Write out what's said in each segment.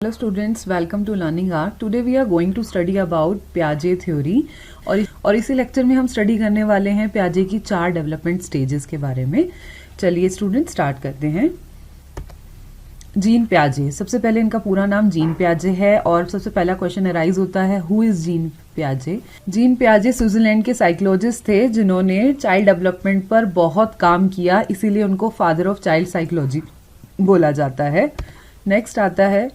Hello students, welcome to Learning Arc. Today we are going to study about Piaget theory और इसी lecture में हम study करने वाले हैं पियाजे की 4 डेवलपमेंट स्टेजेस के बारे में. चलिए स्टूडेंट स्टार्ट करते हैं. जीन पियाजे, सबसे पहले इनका पूरा नाम जीन पियाजे है और सबसे पहला क्वेश्चन अराइज होता है, हु इज जीन पियाजे. जीन पियाजे स्विट्जरलैंड के साइकोलॉजिस्ट थे जिन्होंने चाइल्ड डेवलपमेंट पर बहुत काम किया, इसीलिए उनको फादर ऑफ चाइल्ड साइकोलॉजी बोला जाता है. नेक्स्ट आता है,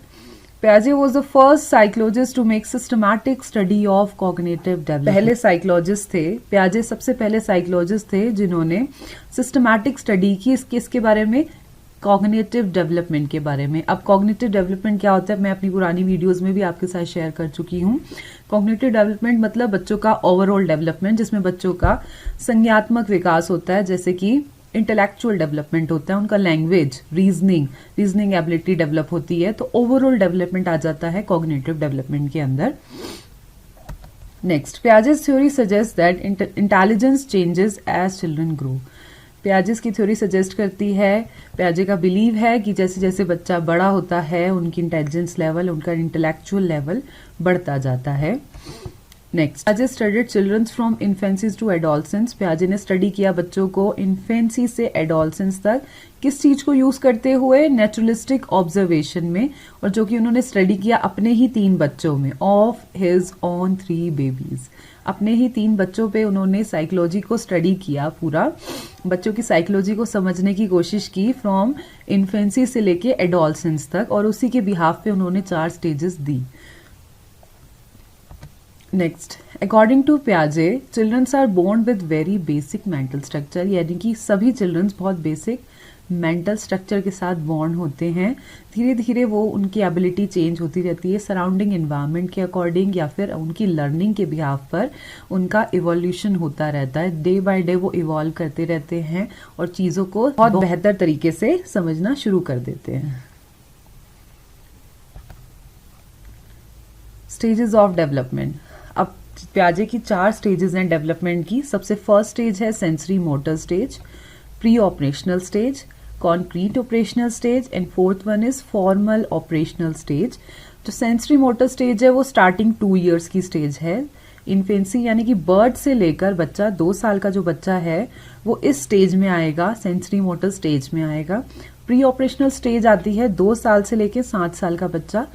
Piaget was the first psychologist to make systematic study of cognitive development. पहले साइकोलॉजिस्ट थे. Piaget सबसे पहले साइकोलॉजिस्ट थे जिन्होंने सिस्टमैटिक स्टडी की इसके बारे में, कॉग्निटिव डेवलपमेंट के बारे में. अब कॉग्निटिव डेवलपमेंट क्या होता है मैं अपनी पुरानी वीडियोस में भी आपके साथ शेयर कर चुकी हूँ. कॉग्निटिव डेवलपमेंट मतलब बच्चों का ओवरऑल डेवलपमेंट, जिसमें बच्चों का संज्ञात्मक विकास होता है, जैसे कि इंटेलेक्चुअल डेवलपमेंट होता है, उनका लैंग्वेज, रीजनिंग एबिलिटी डेवलप होती है, तो ओवरऑल डेवलपमेंट आ जाता है कॉग्निटिव डेवलपमेंट के अंदर. Next, Piaget's theory suggest that intelligence changes as children grow. Piaget's की थ्योरी सजेस्ट करती है, पियाजे का बिलीव है कि जैसे जैसे बच्चा बड़ा होता है उनकी इंटेलिजेंस लेवल, उनका इंटेलेक्चुअल लेवल बढ़ता जाता है. नेक्स्ट, पियाजे studied childrens from infancies to adolescence. पियाजे ने स्टडी किया बच्चों को इन्फेंसी से एडोलसेंस तक, किस चीज को यूज करते हुए, नेचुरलिस्टिक ऑब्जर्वेशन में, और जो कि उन्होंने स्टडी किया अपने ही 3 बच्चों में, ऑफ हिज ओन 3 बेबीज. अपने ही 3 बच्चों पे उन्होंने साइकोलॉजी को स्टडी किया, पूरा बच्चों की साइकोलॉजी को समझने की कोशिश की फ्रॉम इन्फेंसी से लेके एडोलसेंस तक, और उसी के बिहाफ पे उन्होंने 4 स्टेजेस दी. नेक्स्ट, अकॉर्डिंग टू पियाजे childrens are born with very basic mental structure, यानी कि सभी चिल्ड्रंस बहुत बेसिक मेंटल स्ट्रक्चर के साथ बॉर्न होते हैं. धीरे धीरे वो उनकी एबिलिटी चेंज होती रहती है सराउंडिंग एनवायरनमेंट के अकॉर्डिंग, या फिर उनकी लर्निंग के बिहाफ पर उनका इवोल्यूशन होता रहता है. डे बाय डे वो इवॉल्व करते रहते हैं और चीज़ों को बहुत बेहतर तरीके से समझना शुरू कर देते हैं. Stages of development. अब पियाजे की 4 स्टेजेस हैं डेवलपमेंट की. सबसे फर्स्ट स्टेज है sensory motor stage, pre operational stage, concrete operational stage, and fourth one is formal operational stage. जो सेंसरी मोटर स्टेज है वो स्टार्टिंग 2 इयर्स की स्टेज है. इन्फेंसी यानी कि बर्थ से लेकर बच्चा 2 साल का जो बच्चा है वो इस स्टेज में आएगा, सेंसरी मोटर स्टेज में आएगा. प्री ऑपरेशनल स्टेज आती है 2 साल से लेकर 7 साल का बच्चा,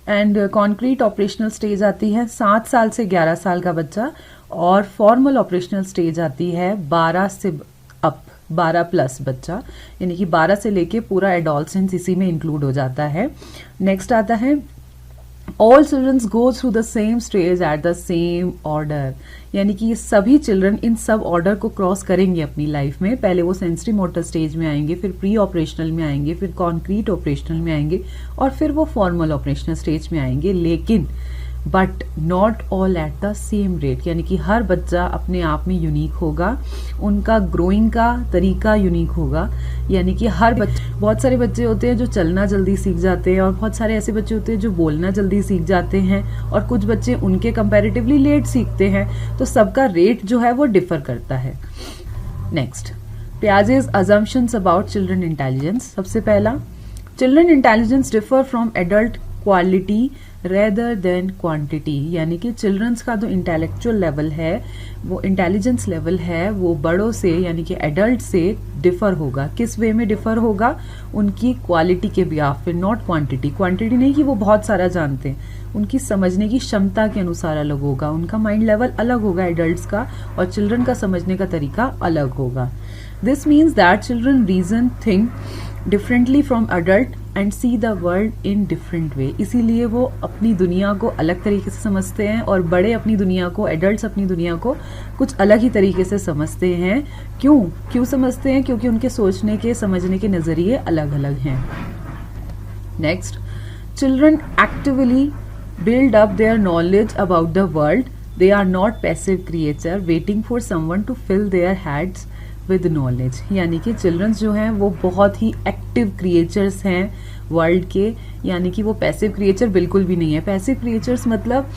एंड कॉन्क्रीट ऑपरेशनल स्टेज आती है 7 साल से 11 साल का बच्चा, और फॉर्मल ऑपरेशनल स्टेज आती है 12 से अप, 12 प्लस बच्चा, यानी कि 12 से लेके पूरा एडोलसेंस इसी में इंक्लूड हो जाता है. नेक्स्ट आता है, all childrens go through the same stage at the same order, यानी कि ये सभी चिल्ड्रन इन सब ऑर्डर को क्रॉस करेंगे अपनी लाइफ में. पहले वो सेंसरी मोटर स्टेज में आएंगे, फिर प्री ऑपरेशनल में आएंगे, फिर कॉन्क्रीट ऑपरेशनल में आएंगे, और फिर वो फॉर्मल ऑपरेशनल स्टेज में आएंगे. लेकिन but not all at the same rate, यानी कि हर बच्चा अपने आप में यूनिक होगा, उनका ग्रोइंग का तरीका यूनिक होगा. यानी कि हर बच्चे, बहुत सारे बच्चे होते हैं जो चलना जल्दी सीख जाते हैं, और बहुत सारे ऐसे बच्चे होते हैं जो बोलना जल्दी सीख जाते हैं, और कुछ बच्चे उनके कंपैरेटिवली लेट सीखते हैं. तो सबका रेट जो है वो डिफर करता है. Next, Piaget's assumptions about children intelligence. सबसे पहला, children intelligence differ from adult quality rather than quantity, यानी कि चिल्ड्रंस का जो इंटेलेक्चुअल लेवल है, वो इंटेलिजेंस लेवल है, वो बड़ों से यानी कि एडल्ट से डिफर होगा. किस वे में डिफर होगा? उनकी क्वालिटी के बिहाफ पे, नॉट क्वांटिटी. क्वांटिटी नहीं कि वो बहुत सारा जानते हैं, उनकी समझने की क्षमता के अनुसार अलग होगा. उनका माइंड लेवल अलग होगा एडल्ट्स का, और चिल्ड्रन का समझने का तरीका अलग होगा. This means that children reason, think differently from adult and see the world in different way. इसीलिए वो अपनी दुनिया को अलग तरीके से समझते हैं, और बड़े अपनी दुनिया को, एडल्ट्स अपनी दुनिया को कुछ अलग ही तरीके से समझते हैं. क्यों समझते हैं? क्योंकि उनके सोचने के, समझने के नजरिए अलग अलग हैं. Next, children actively build up their knowledge about the world. They are not passive creature waiting for someone to fill their heads with knowledge. यानी कि चिल्ड्रंस जो हैं वो बहुत ही एक्टिव क्रिएचर्स हैं वर्ल्ड के, यानी कि वो पैसिव क्रिएचर बिल्कुल भी नहीं है। पैसिव क्रिएचर्स मतलब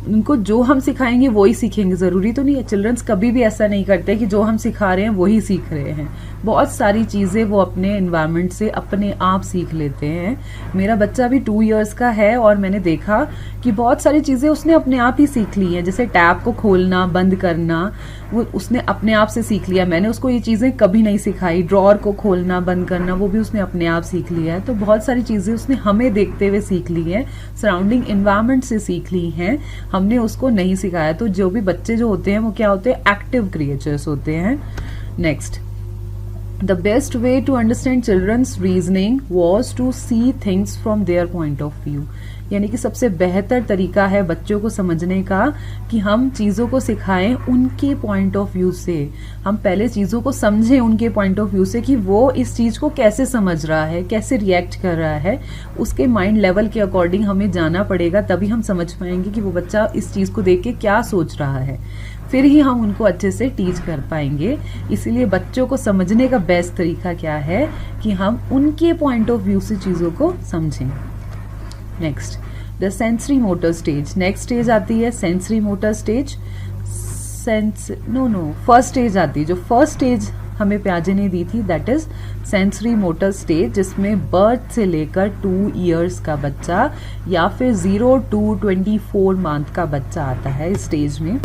उनको जो हम सिखाएंगे वो ही सीखेंगे, जरूरी तो नहीं है। चिल्ड्रंस कभी भी ऐसा नहीं करते कि जो हम सिखा रहे हैं वही सीख रहे हैं। बहुत सारी चीजें वो अपने एनवायरनमेंट से अपने आप सीख लेते हैं। मेरा बच्चा भी 2 इयर्स का है और मैंने देखा कि बहुत सारी चीजें उसने अपने आप ही सीख ली हैं। जैसे टैप को खोलना बंद करना वो उसने अपने आप से सीख लिया। मैंने उसको ये चीजें कभी नहीं सिखाई। ड्रॉअर को खोलना बंद करना वो भी उसने अपने आप सीख लिया है। तो बहुत सारी चीजें उसने हमें देखते हुए सीख ली है, सराउंडिंग एनवायरनमेंट से सीख ली हैं, हमने उसको नहीं सिखाया। तो जो भी बच्चे जो होते हैं वो क्या होते हैं, एक्टिव क्रिएचर्स होते हैं। Next, The best way to understand children's reasoning was to see things from their point of view. यानी कि सबसे बेहतर तरीका है बच्चों को समझने का कि हम चीज़ों को सिखाएं उनके पॉइंट ऑफ व्यू से। हम पहले चीज़ों को समझें उनके पॉइंट ऑफ व्यू से कि वो इस चीज़ को कैसे समझ रहा है, कैसे रिएक्ट कर रहा है। उसके माइंड लेवल के अकॉर्डिंग हमें जाना पड़ेगा, तभी हम समझ पाएंगे कि वो बच्चा इस चीज़ को देख के क्या सोच रहा है। फिर ही हम उनको अच्छे से टीच कर पाएंगे। इसीलिए बच्चों को समझने का बेस्ट तरीका क्या है कि हम उनके पॉइंट ऑफ व्यू से चीज़ों को समझें। Next, the sensory motor stage. Next stage आती है sensory motor stage. First stage आती है। जो फर्स्ट स्टेज हमें प्याजे ने दी थी that is sensory motor stage, जिसमें बर्थ से लेकर 2 इयर्स का बच्चा या फिर 0 to 24 मंथ का बच्चा आता है इस स्टेज में।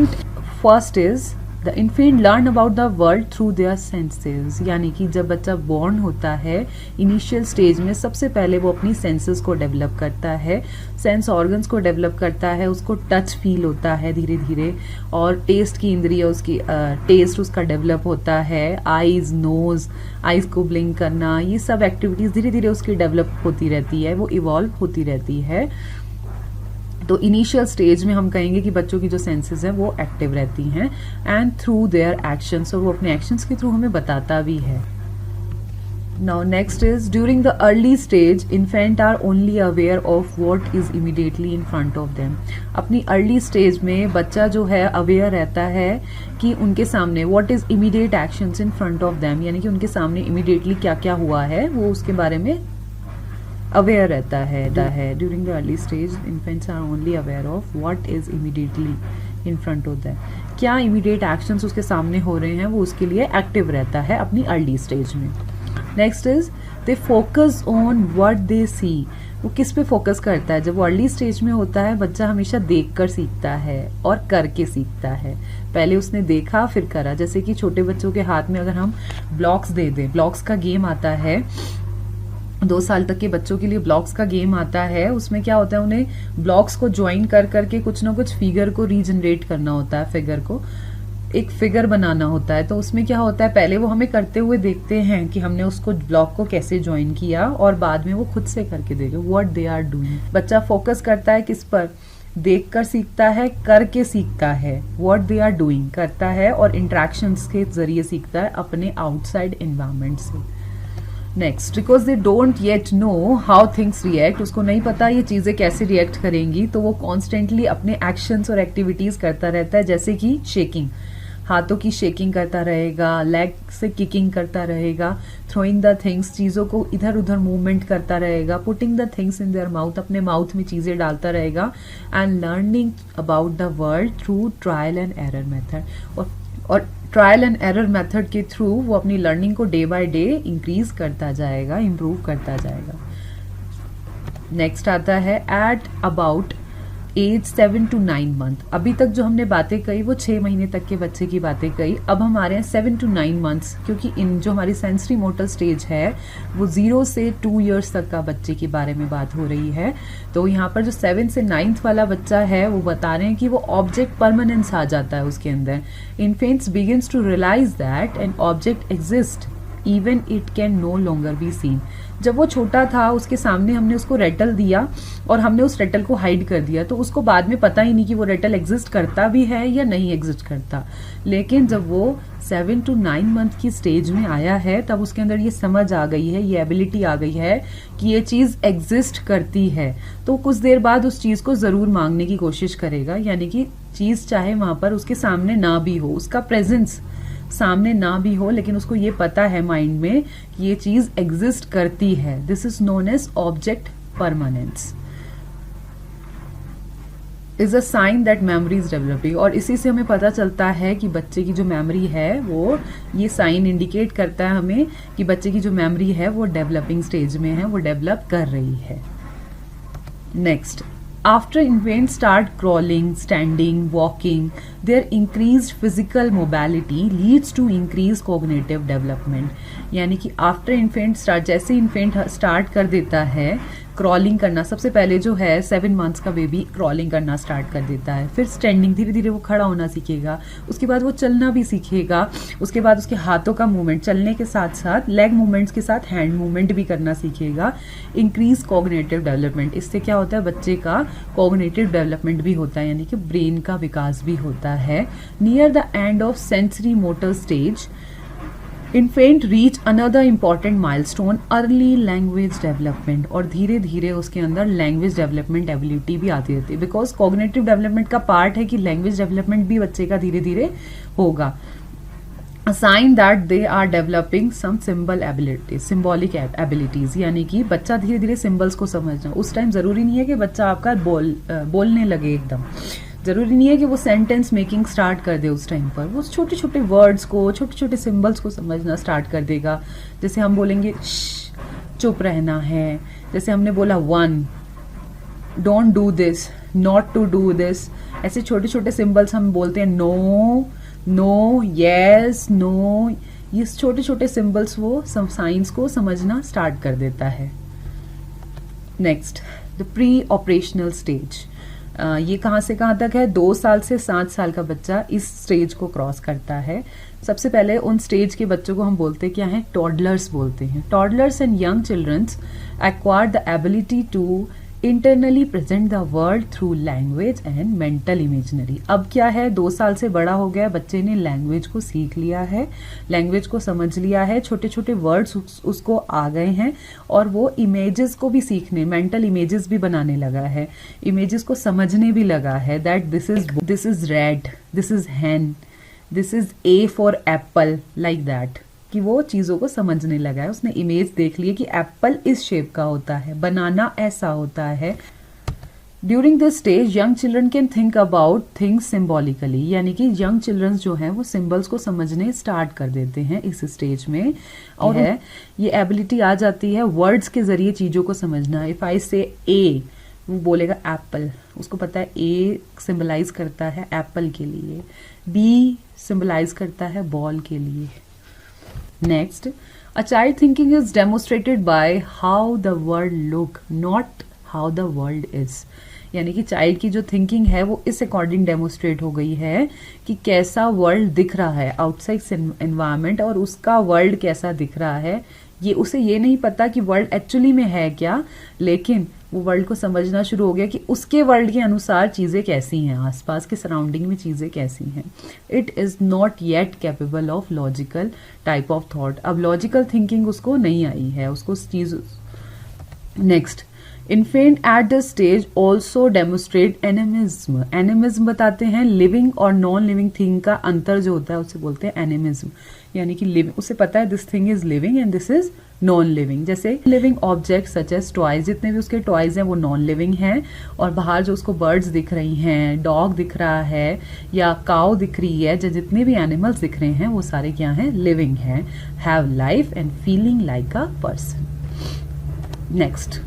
First is the infant learn about the world through their senses. यानी कि जब बच्चा बॉर्न होता है इनिशियल स्टेज में सबसे पहले वो अपनी सेंसेस को डेवलप करता है, सेंस ऑर्गन्स को डेवलप करता है। उसको टच फील होता है धीरे धीरे, और टेस्ट की इंद्रिय उसकी टेस्ट उसका डेवलप होता है। आईज, नोज, आईज को ब्लिंक करना, ये सब एक्टिविटीज धीरे धीरे उसकी डेवलप होती रहती है, वो इवॉल्व होती रहती है। तो इनिशियल स्टेज में हम कहेंगे कि बच्चों की जो सेंसेस हैं वो एक्टिव रहती हैं एंड थ्रू देयर एक्शंस, और वो अपने एक्शंस के थ्रू हमें बताता भी है। Now next is during the early stage infant are only aware of what is immediately in front of them. अपनी अर्ली स्टेज में बच्चा जो है अवेयर रहता है कि उनके सामने what is immediate actions in front of them, यानी कि उनके सामने इमीडिएटली क्या क्या हुआ है वो उसके बारे में अवेयर रहता है। During the early stage infants are only aware of what is immediately in front of them. क्या इमीडिएट एक्शंस उसके सामने हो रहे हैं वो उसके लिए एक्टिव रहता है अपनी अर्ली स्टेज में। Next is they focus on what they see. वो किस पे फोकस करता है? जब वो अर्ली स्टेज में होता है बच्चा हमेशा देखकर सीखता है और करके सीखता है। पहले उसने देखा फिर करा। जैसे कि छोटे बच्चों के हाथ में अगर हम ब्लॉक्स दे दें, ब्लॉक्स का गेम आता है 2 साल तक के बच्चों के लिए, ब्लॉक्स का गेम आता है। उसमें क्या होता है, उन्हें ब्लॉक्स को ज्वाइन कर करके कुछ ना कुछ फिगर को रीजनरेट करना होता है, फिगर को एक फिगर बनाना होता है। तो उसमें क्या होता है, पहले वो हमें करते हुए देखते हैं कि हमने उसको ब्लॉक को कैसे ज्वाइन किया, और बाद में वो खुद से करके देखे व्हाट दे आर डूइंग। बच्चा फोकस करता है किस पर? देखकर सीखता है, करके सीखता है। व्हाट दे आर डूइंग करता है और इंटरेक्शंस के जरिए सीखता है अपने आउटसाइड एनवायरनमेंट से। Next, because they don't yet know how things react. उसको नहीं पता ये चीजें कैसे रिएक्ट करेंगी, तो वो कॉन्स्टेंटली अपने एक्शंस और एक्टिविटीज करता रहता है। जैसे कि शेकिंग, हाथों की शेकिंग करता रहेगा, लेग से किकिंग करता रहेगा, थ्रोइंग द थिंग्स, चीज़ों को इधर उधर मूवमेंट करता रहेगा, putting the things in their mouth, अपने माउथ में चीज़ें डालता रहेगा, and learning about the world through trial and error method. और ट्रायल एंड एरर मेथड के थ्रू वो अपनी लर्निंग को डे बाय डे इंक्रीज करता जाएगा, इम्प्रूव करता जाएगा। नेक्स्ट आता है at about age 7 to 9 month. अभी तक जो हमने बातें कही वो 6 महीने तक के बच्चे की बातें कही। अब हमारे हैं 7 to 9 मंथ्स, क्योंकि इन जो हमारी सेंसरी मोटर स्टेज है वो 0 से 2 इयर्स तक का बच्चे के बारे में बात हो रही है। तो यहाँ पर जो 7 से 9th वाला बच्चा है वो बता रहे हैं कि वो ऑब्जेक्ट परमानेंस आ जाता है उसके अंदर। Infants begins to realise that an object exist even it can no longer be seen. जब वो छोटा था उसके सामने हमने उसको रेटल दिया और हमने उस रेटल को हाइड कर दिया, तो उसको बाद में पता ही नहीं कि वो रेटल एग्जिस्ट करता भी है या नहीं एग्जिस्ट करता। लेकिन जब वो 7 to 9 मंथ की स्टेज में आया है तब उसके अंदर ये समझ आ गई है, ये एबिलिटी आ गई है कि ये चीज़ एग्जिस्ट करती है, तो कुछ देर बाद उस चीज़ को ज़रूर मांगने की कोशिश करेगा। यानी कि चीज़ चाहे वहाँ पर उसके सामने ना भी हो, उसका प्रेजेंस सामने ना भी हो, लेकिन उसको ये पता है माइंड में कि ये चीज एग्जिस्ट करती है। This is known as object permanence is a sign that memory is developing. और इसी से हमें पता चलता है कि बच्चे की जो मेमोरी है वो, ये साइन इंडिकेट करता है हमें कि बच्चे की जो मेमोरी है वो डेवलपिंग स्टेज में है, वो डेवलप कर रही है। Next, after infants start crawling, standing, walking, their increased physical mobility leads to increased cognitive development। यानी कि आफ्टर इन्फेंट स्टार्ट, जैसे इन्फेंट स्टार्ट कर देता है क्रॉलिंग करना, सबसे पहले जो है 7 मंथ्स का बेबी क्रॉलिंग करना स्टार्ट कर देता है, फिर स्टैंडिंग, धीरे धीरे वो खड़ा होना सीखेगा, उसके बाद वो चलना भी सीखेगा, उसके बाद उसके हाथों का मूवमेंट, चलने के साथ साथ लेग मूवमेंट्स के साथ हैंड मूवमेंट भी करना सीखेगा। इंक्रीज कॉग्निटिव डेवलपमेंट, इससे क्या होता है, बच्चे का कॉग्निटिव डेवलपमेंट भी होता है, यानी कि ब्रेन का विकास भी होता है। Near the end of sensory motor stage infant reach another important milestone, early language development. और धीरे धीरे उसके अंदर लैंग्वेज डेवलपमेंट एबिलिटी भी आती रहती है, बिकॉज कॉग्निटिव डेवलपमेंट का पार्ट है कि लैंग्वेज डेवलपमेंट भी बच्चे का धीरे धीरे होगा। A sign that they are developing some symbolic abilities, यानी कि बच्चा धीरे धीरे सिंबल्स को समझना। उस टाइम जरूरी नहीं है कि बच्चा आपका बोलने लगे एकदम, जरूरी नहीं है कि वो सेंटेंस मेकिंग स्टार्ट कर दे उस टाइम पर, वो छोटे छोटे वर्ड्स को, छोटे छोटे सिंबल्स को समझना स्टार्ट कर देगा। जैसे हम बोलेंगे चुप रहना है, जैसे हमने बोला 1, don't do this, not to do this, ऐसे छोटे छोटे सिंबल्स हम बोलते हैं, नो, नो, यस, नो, ये छोटे छोटे सिंबल्स वो साइंस को समझना स्टार्ट कर देता है। Next, the pre operational stage, ये कहाँ से कहाँ तक है, 2 साल से 7 साल का बच्चा इस स्टेज को क्रॉस करता है। सबसे पहले उन स्टेज के बच्चों को हम बोलते क्या हैं, टॉडलर्स बोलते हैं। Toddlers and young childrens acquire the ability to internally present the world through language and mental imaginary. अब क्या है, 2 साल से बड़ा हो गया, बच्चे ने लैंग्वेज को सीख लिया है, लैंग्वेज को समझ लिया है, छोटे छोटे वर्ड्स उसको आ गए हैं, और वो इमेजेस को भी सीखने, मेंटल इमेजेस भी बनाने लगा है, इमेजेस को समझने भी लगा है, that this is red, this is hen, this is A for apple, like that, कि वो चीज़ों को समझने लगा है। उसने इमेज देख ली कि एप्पल इस शेप का होता है, बनाना ऐसा होता है। During this stage young children can think about things symbolically, यानी कि यंग चिल्ड्रन जो हैं वो सिंबल्स को समझने स्टार्ट कर देते हैं इस स्टेज में, और ये एबिलिटी आ जाती है वर्ड्स के जरिए चीज़ों को समझना। इफ आई से ए, वो बोलेगा एप्पल, उसको पता है ए सिंबलाइज करता है एप्पल के लिए, बी सिंबलाइज करता है बॉल के लिए। Next, a child thinking is demonstrated by how the world look, not how the world is। यानी कि चाइल्ड की जो थिंकिंग है वो इस अकॉर्डिंग डेमोस्ट्रेट हो गई है कि कैसा वर्ल्ड दिख रहा है आउटसाइड एनवायरनमेंट, और उसका वर्ल्ड कैसा दिख रहा है। ये उसे ये नहीं पता कि वर्ल्ड एक्चुअली में है क्या, लेकिन वो वर्ल्ड को समझना शुरू हो गया कि उसके वर्ल्ड के अनुसार चीज़ें कैसी हैं, आसपास के सराउंडिंग में चीज़ें कैसी हैं। It is not yet capable of logical type of thought. अब लॉजिकल थिंकिंग उसको नहीं आई है, उसको चीज़। Next, infant at the stage also demonstrate animism. Animism बताते हैं लिविंग और नॉन लिविंग थिंग का अंतर जो होता है उसे बोलते हैं एनिमिज्म, यानी कि लिविंग, उसे पता है this thing is living and this is non living. जैसे living object such as toys, जितने भी उसके टॉयज हैं वो नॉन लिविंग हैं, और बाहर जो उसको बर्ड्स दिख रही हैं, डॉग दिख रहा है या काउ दिख रही है, जो जितने भी एनिमल्स दिख रहे हैं वो सारे क्या हैं, लिविंग हैं, have life and feeling like a person. Next,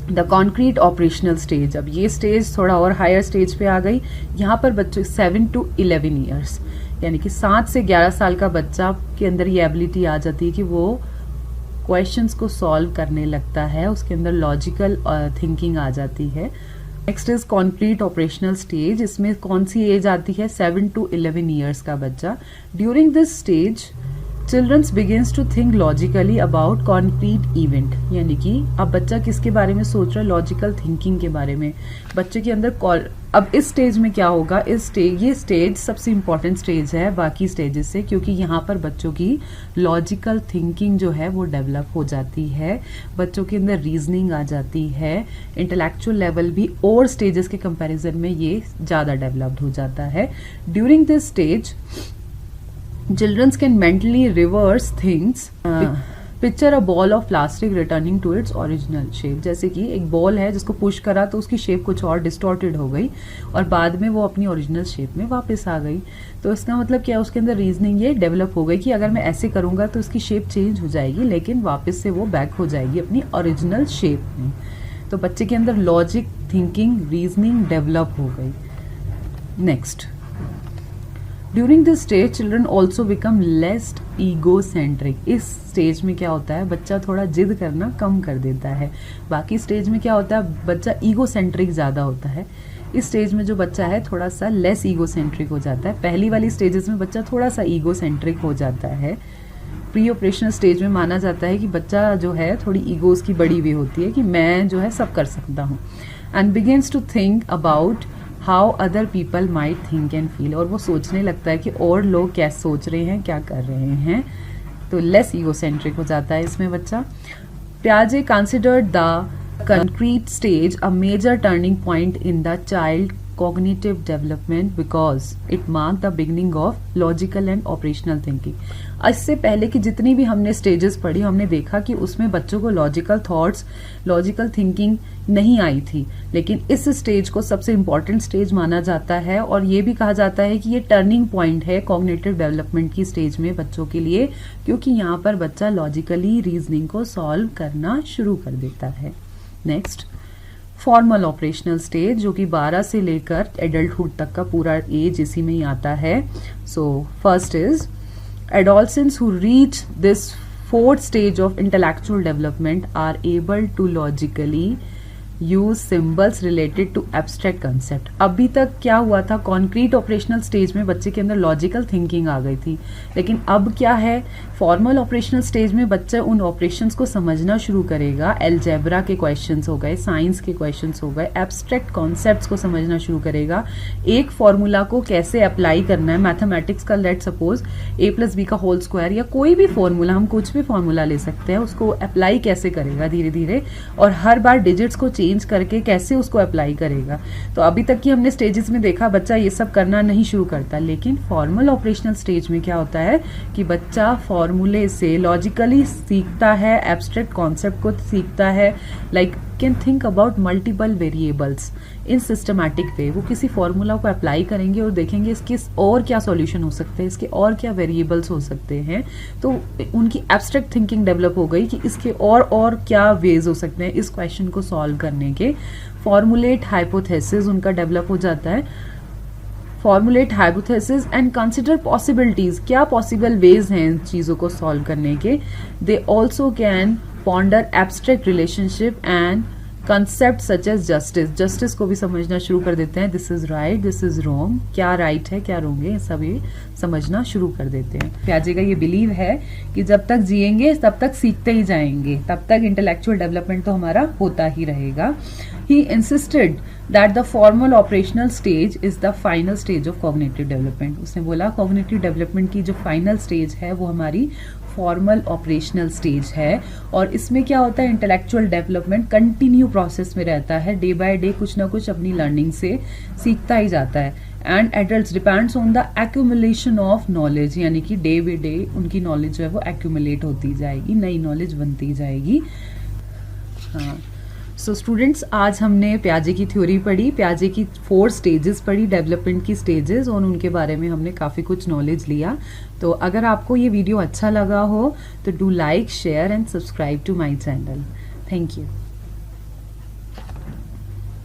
the concrete operational stage. अब ये स्टेज थोड़ा और हायर स्टेज पे आ गई। यहाँ पर बच्चे 7 to 11 ईयर्स, यानी कि 7 से 11 साल का बच्चा के अंदर ये एबिलिटी आ जाती है कि वो क्वेश्चंस को सॉल्व करने लगता है, उसके अंदर लॉजिकल थिंकिंग आ जाती है। Next is concrete operational stage. इसमें कौन सी एज आती है, 7 to 11 ईयर्स का बच्चा। During this stage childrens begins to think logically about concrete event, यानी कि अब बच्चा किसके बारे में सोच रहा है, लॉजिकल थिंकिंग के बारे में। बच्चे के अंदर अब इस स्टेज में क्या होगा, ये स्टेज सबसे इंपॉर्टेंट स्टेज है बाकी स्टेजेस से, क्योंकि यहाँ पर बच्चों की लॉजिकल थिंकिंग जो है वो डेवलप हो जाती है, बच्चों के अंदर रीजनिंग आ जाती है, इंटेलेक्चुअल लेवल भी और स्टेजेस के कंपैरिजन में ये ज़्यादा डेवलप्ड हो जाता है। During this stage children can mentally reverse things picture a ball of plastic returning to its original shape, जैसे कि एक बॉल है जिसको पुश करा तो उसकी शेप कुछ और डिस्टॉर्टेड हो गई और बाद में वो अपनी ओरिजिनल शेप में वापस आ गई। तो इसका मतलब क्या, उसके अंदर रीजनिंग ये डेवलप हो गई कि अगर मैं ऐसे करूंगा तो उसकी शेप चेंज हो जाएगी, लेकिन वापस से वो बैक हो जाएगी अपनी ओरिजिनल शेप में। तो बच्चे के अंदर लॉजिक, थिंकिंग, रीजनिंग डेवलप हो गई। Next, during this stage children also become less egocentric. इस स्टेज में क्या होता है, बच्चा थोड़ा जिद करना कम कर देता है। बाकी स्टेज में क्या होता है, बच्चा ईगोसेंट्रिक ज़्यादा होता है। इस स्टेज में जो बच्चा है थोड़ा सा लेस ईगोसेंट्रिक हो जाता है। पहली वाली स्टेजेस में बच्चा थोड़ा सा ईगोसेंट्रिक हो जाता है। प्री ऑपरेशनल स्टेज में माना जाता है कि बच्चा जो है थोड़ी ईगो उसकी बड़ी हुई होती है कि मैं जो है सब कर सकता हूँ, and begins to think about how other people might think and feel, और वो सोचने लगता है कि और लोग क्या सोच रहे हैं, क्या कर रहे हैं। तो लेस ईगोसेंट्रिक हो जाता है इसमें बच्चा। पियाजे considered the concrete stage a major turning point in the child cognitive development because it marked the beginning of logical and operational thinking। इससे पहले कि जितनी भी हमने स्टेजेस पढ़ी, हमने देखा कि उसमें बच्चों को लॉजिकल थॉट्स, लॉजिकल थिंकिंग नहीं आई थी, लेकिन इस स्टेज को सबसे इम्पॉर्टेंट स्टेज माना जाता है और ये भी कहा जाता है कि ये टर्निंग पॉइंट है कॉग्निटिव डेवलपमेंट की स्टेज में बच्चों के लिए, क्योंकि यहाँ पर बच्चा लॉजिकली रीजनिंग को सॉल्व करना शुरू कर देता है। नेक्स्ट, फॉर्मल ऑपरेशनल स्टेज, जो कि 12 से लेकर एडल्टहुड तक का पूरा एज इसी में ही आता है। So first is adolescents who reach this fourth stage of intellectual development are able to logically use symbols related to abstract concept. अभी तक क्या हुआ था, कॉन्क्रीट ऑपरेशनल स्टेज में बच्चे के अंदर लॉजिकल थिंकिंग आ गई थी, लेकिन अब क्या है, फॉर्मल ऑपरेशनल स्टेज में बच्चा उन ऑपरेशंस को समझना शुरू करेगा। एल्जेब्रा के क्वेश्चंस हो गए, साइंस के क्वेश्चंस हो गए, एब्स्ट्रैक्ट कॉन्सेप्ट्स को समझना शुरू करेगा। एक फॉर्मूला को कैसे अप्लाई करना है, मैथमेटिक्स का लेट सपोज a+b का होल स्क्वायर या कोई भी फॉर्मूला, हम कुछ भी फॉर्मूला ले सकते हैं, उसको अप्लाई कैसे करेगा धीरे धीरे, और हर बार डिजिट्स को चेंज करके कैसे उसको अप्लाई करेगा। तो अभी तक की हमने स्टेजेस में देखा बच्चा ये सब करना नहीं शुरू करता, लेकिन फॉर्मल ऑपरेशनल स्टेज में क्या होता है कि बच्चा फॉर्मूले से लॉजिकली सीखता है, एब्स्ट्रैक्ट कॉन्सेप्ट को सीखता है, like can think about multiple variables in systematic way. वो किसी फॉर्मूला को अप्लाई करेंगे और देखेंगे इसके और क्या सॉल्यूशन हो सकते हैं, इसके और क्या वेरिएबल्स हो सकते हैं। तो उनकी एब्स्ट्रैक्ट थिंकिंग डेवलप हो गई कि इसके और क्या वेज हो सकते हैं इस क्वेश्चन को सॉल्व करने के। फॉर्मुलेट हाइपोथेसिस उनका डेवलप हो जाता है। Formulate hypothesis and consider possibilities, क्या पॉसिबल वेज हैं इन चीजों को सॉल्व करने के। They also can ponder abstract relationship and concepts such as justice। Justice को भी समझना शुरू कर देते हैं, this is right, this is wrong, क्या राइट है क्या रॉन्ग है, सभी समझना शुरू कर देते हैं। पियाजे का ये बिलीव है कि जब तक जिएंगे तब तक सीखते ही जाएंगे, तब तक इंटेलेक्चुअल डेवलपमेंट तो हमारा होता ही रहेगा। He insisted that the formal operational stage is the final stage of cognitive development। उसने बोला cognitive development की जो final stage है वो हमारी फॉर्मल ऑपरेशनल स्टेज है, और इसमें क्या होता है, इंटेलेक्चुअल डेवलपमेंट कंटिन्यू प्रोसेस में रहता है, डे बाय डे कुछ ना कुछ अपनी लर्निंग से सीखता ही जाता है। And adults depends on the accumulation of knowledge, यानी कि डे बाय डे उनकी नॉलेज जो है वो एक्यूमुलेट होती जाएगी, नई नॉलेज बनती जाएगी। हाँ, सो स्टूडेंट्स, आज हमने पियाजे की थ्योरी पढ़ी, पियाजे की 4 स्टेजेस पढ़ी, डेवलपमेंट की स्टेजेस, और उनके बारे में हमने काफ़ी कुछ नॉलेज लिया। तो अगर आपको ये वीडियो अच्छा लगा हो तो do like, share and subscribe to my channel. Thank you.